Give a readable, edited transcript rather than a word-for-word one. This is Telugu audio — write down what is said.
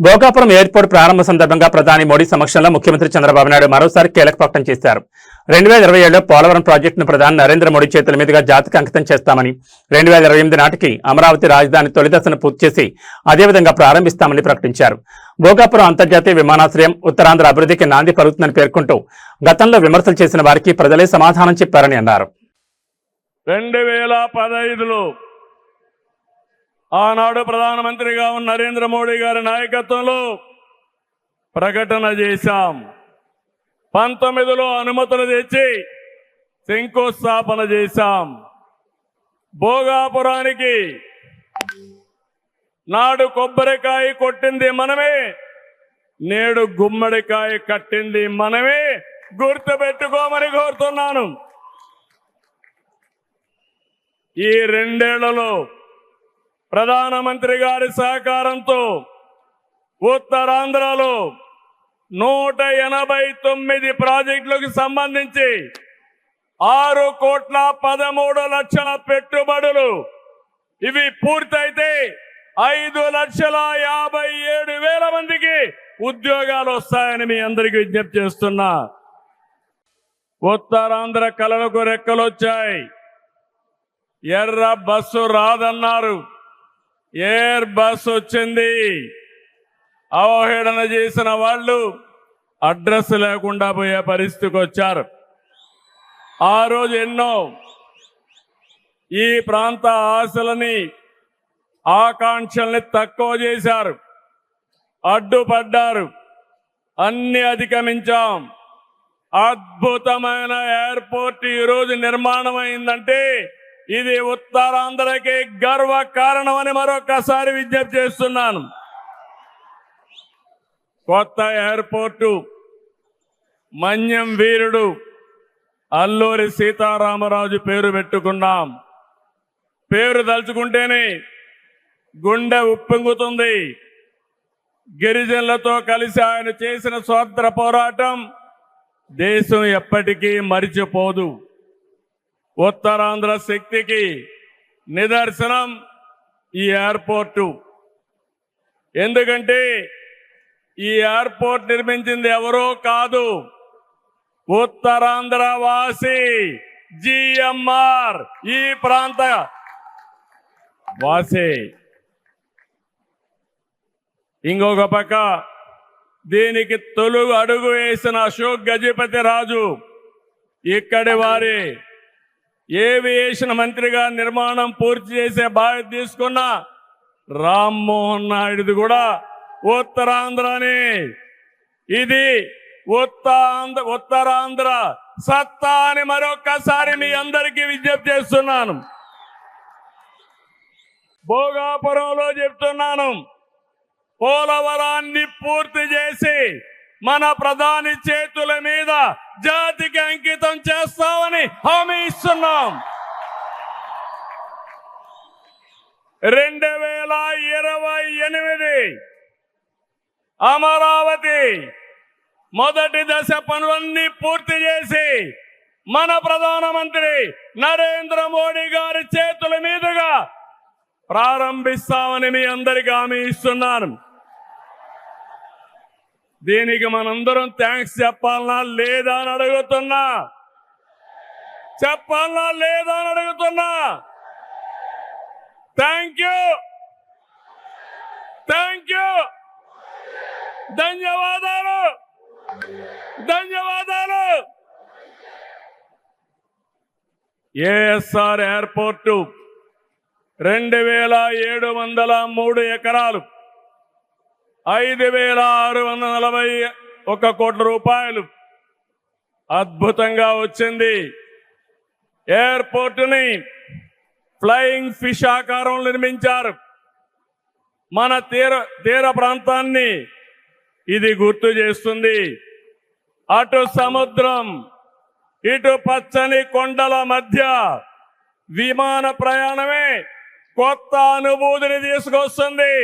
భోగాపురం ఎయిర్పోర్ట్ ప్రారంభ సందర్భంగా ప్రధాని మోడీ సమక్షంలో ముఖ్యమంత్రి చంద్రబాబు నాయుడు మరోసారి కీలక ప్రకటన చేశారు. 2027లో పోలవరం ప్రాజెక్టును ప్రధాని నరేంద్ర మోడీ చేతుల మీదుగా జాతికి అంకితం చేస్తామని, 2028 నాటికి అమరావతి రాజధాని తొలి దశను పూర్తి చేసి అదేవిధంగా ప్రారంభిస్తామని ప్రకటించారు. భోగాపురం అంతర్జాతీయ విమానాశ్రయం ఉత్తరాంధ్ర అభివృద్ధికి నాంది పలుకుతుందని పేర్కొంటూ గతంలో విమర్శలు చేసిన వారికి ప్రజలే సమాధానం చెప్పారని అన్నారు. 2015లో ఆనాడు ప్రధానమంత్రిగా ఉన్న నరేంద్ర మోడీ గారి నాయకత్వంలో ప్రకటన చేశాం. 19లో అనుమతులు తెచ్చి శంకుస్థాపన చేశాం. భోగాపురానికి నాడు కొబ్బరికాయ కొట్టింది మనమే, నేడు గుమ్మడికాయ కట్టింది మనమే. గుర్తుపెట్టుకోమని కోరుతున్నాను. ఈ 2 ఏళ్లలో ప్రధానమంత్రి గారి సహకారంతో ఉత్తరాంధ్రలో 189 ప్రాజెక్టులకు సంబంధించి 6,13,00,000 పెట్టుబడులు ఇవి పూర్తయితే 5,57,000 మందికి ఉద్యోగాలు వస్తాయని మీ అందరికీ విజ్ఞప్తి చేస్తున్నా. ఉత్తరాంధ్ర కళలకు రెక్కలొచ్చాయి. ఎర్ర బస్సు రాదన్నారు, ఎయిర్ బస్ వచ్చింది. అవహేళన చేసిన వాళ్ళు అడ్రస్ లేకుండా పోయే పరిస్థితికి వచ్చారు. ఆ రోజు ఎన్నో ఈ ప్రాంత ఆశలని ఆకాంక్షల్ని తక్కువ చేశారు, అడ్డుపడ్డారు. అన్ని అధిగమించాం. అద్భుతమైన ఎయిర్పోర్ట్ ఈరోజు నిర్మాణం అయిందంటే ఇది ఉత్తరాంధ్రకి గర్వ కారణమని మరొకసారి విజ్ఞప్తి చేస్తున్నాను. కొత్త ఎయిర్పోర్టు మన్యం వీరుడు అల్లూరి సీతారామరాజు పేరు పెట్టుకున్నాం. పేరు తలుచుకుంటేనే గుండె ఉప్పొంగుతుంది. గిరిజనులతో కలిసి ఆయన చేసిన స్వాతంత్ర పోరాటం దేశం ఎప్పటికీ మరిచిపోదు. ఉత్తరాంధ్ర శక్తికి నిదర్శనం ఈ ఎయిర్పోర్టు. ఎందుకంటే ఈ ఎయిర్పోర్ట్ నిర్మించింది ఎవరో కాదు, ఉత్తరాంధ్ర వాసి జిఎంఆర్, ఈ ప్రాంత వాసి. ఇంకొక పక్క దీనికి తొలుగు అడుగు వేసిన అశోక్ గజపతి రాజు ఇక్కడి వారి ఏవియేషన్ మంత్రిగా నిర్మాణం పూర్తి చేసే బాధ్యత తీసుకున్న రామ్మోహన్ నాయుడుది కూడా ఉత్తరాంధ్రని. ఇది ఉత్తరాంధ్ర సత్తా అని మరొక్కసారి మీ అందరికీ విజ్ఞప్తి చేస్తున్నాను. భోగాపురంలో చెప్తున్నాను, పోలవరాన్ని పూర్తి చేసి మన ప్రధాని చేతుల మీద జాతికి అంకితం చేస్తామని హామీ ఇస్తున్నాం. 2028 అమరావతి మొదటి దశ పనులన్నీ పూర్తి చేసి మన ప్రధానమంత్రి నరేంద్ర మోడీ గారి చేతుల మీదుగా ప్రారంభిస్తామని మీ అందరికీ హామీ ఇస్తున్నాను. దీనికి మనందరం థ్యాంక్స్ చెప్పాలనా లేదా అని అడుగుతున్నా. చెప్పాలనా లేదా అని అడుగుతున్నా. థ్యాంక్ యూ, థ్యాంక్ యూ, ధన్యవాదాలు, ధన్యవాదాలు. ఏఎస్ఆర్ ఎయిర్పోర్టు 2,703 ఎకరాలు, 5,641 కోట్ల రూపాయలు అద్భుతంగా వచ్చింది. ఎయిర్పోర్టుని ఫ్లయింగ్ ఫిష్ ఆకారం నిర్మించారు. మన తీర ప్రాంతాన్ని ఇది గుర్తు చేస్తుంది. అటు సముద్రం, ఇటు పచ్చని కొండల మధ్య విమాన ప్రయాణమే కొత్త అనుభూతిని తీసుకొస్తుంది.